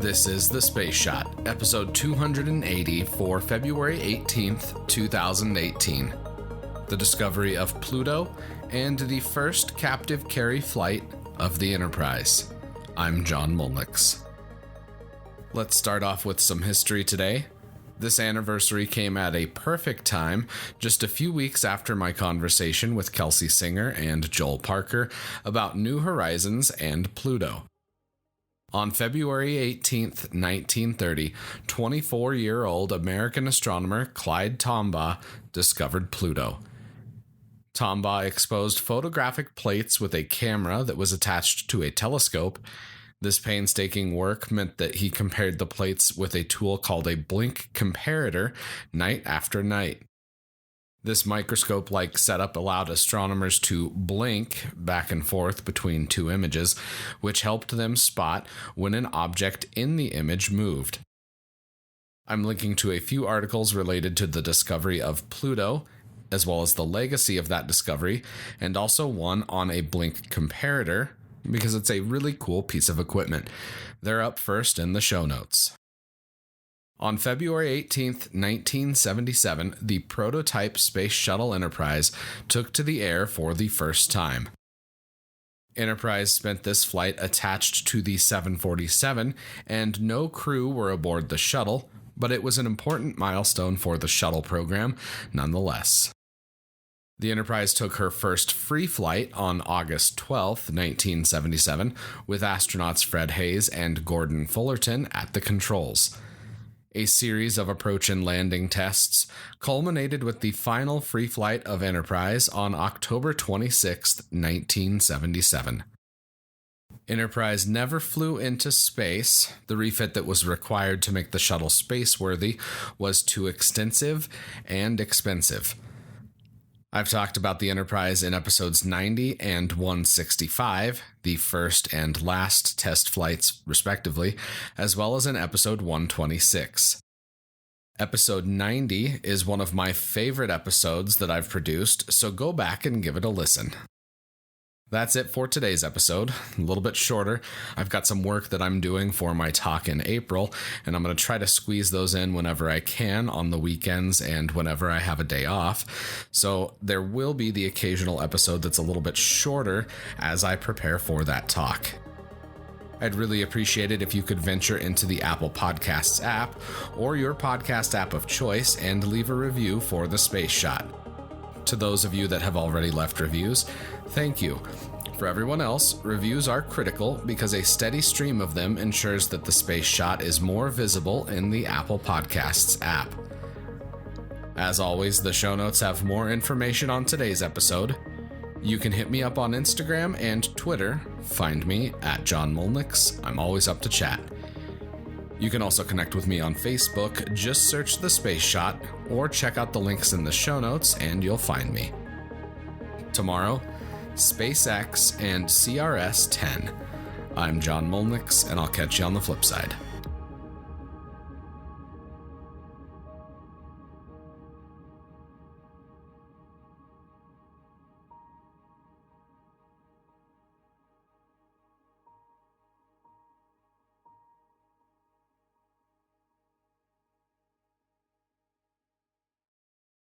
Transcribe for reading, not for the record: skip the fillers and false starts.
This is The Space Shot, episode 280 for February 18th, 2018. The discovery of Pluto and the first captive carry flight of the Enterprise. I'm John Molnix. Let's start off with some history today. This anniversary came at a perfect time, just a few weeks after my conversation with Kelsey Singer and Joel Parker about New Horizons and Pluto. On February 18th, 1930, 24-year-old American astronomer Clyde Tombaugh discovered Pluto. Tombaugh exposed photographic plates with a camera that was attached to a telescope. This painstaking work meant that he compared the plates with a tool called a blink comparator night after night. This microscope-like setup allowed astronomers to blink back and forth between two images, which helped them spot when an object in the image moved. I'm linking to a few articles related to the discovery of Pluto, as well as the legacy of that discovery, and also one on a blink comparator, because it's a really cool piece of equipment. They're up first in the show notes. On February 18th, 1977, the prototype Space Shuttle Enterprise took to the air for the first time. Enterprise spent this flight attached to the 747, and no crew were aboard the shuttle, but it was an important milestone for the shuttle program nonetheless. The Enterprise took her first free flight on August 12, 1977, with astronauts Fred Hayes and Gordon Fullerton at the controls. A series of approach and landing tests culminated with the final free flight of Enterprise on October 26, 1977. Enterprise never flew into space. The refit that was required to make the shuttle spaceworthy was too extensive and expensive. I've talked about the Enterprise in episodes 90 and 165, the first and last test flights, respectively, as well as in episode 126. Episode 90 is one of my favorite episodes that I've produced, so go back and give it a listen. That's it for today's episode, a little bit shorter. I've got some work that I'm doing for my talk in April, and I'm going to try to squeeze those in whenever I can on the weekends and whenever I have a day off. So there will be the occasional episode that's a little bit shorter as I prepare for that talk. I'd really appreciate it if you could venture into the Apple Podcasts app or your podcast app of choice and leave a review for The Space Shot. To those of you that have already left reviews, thank you. For everyone else, reviews are critical because a steady stream of them ensures that The Space Shot is more visible in the Apple Podcasts app. As always, the show notes have more information on today's episode. You can hit me up on Instagram and Twitter. Find me at John Molnix. I'm always up to chat. You can also connect with me on Facebook. Just search The Space Shot or check out the links in the show notes and you'll find me. Tomorrow, SpaceX and CRS-10. I'm John Molnix and I'll catch you on the flip side.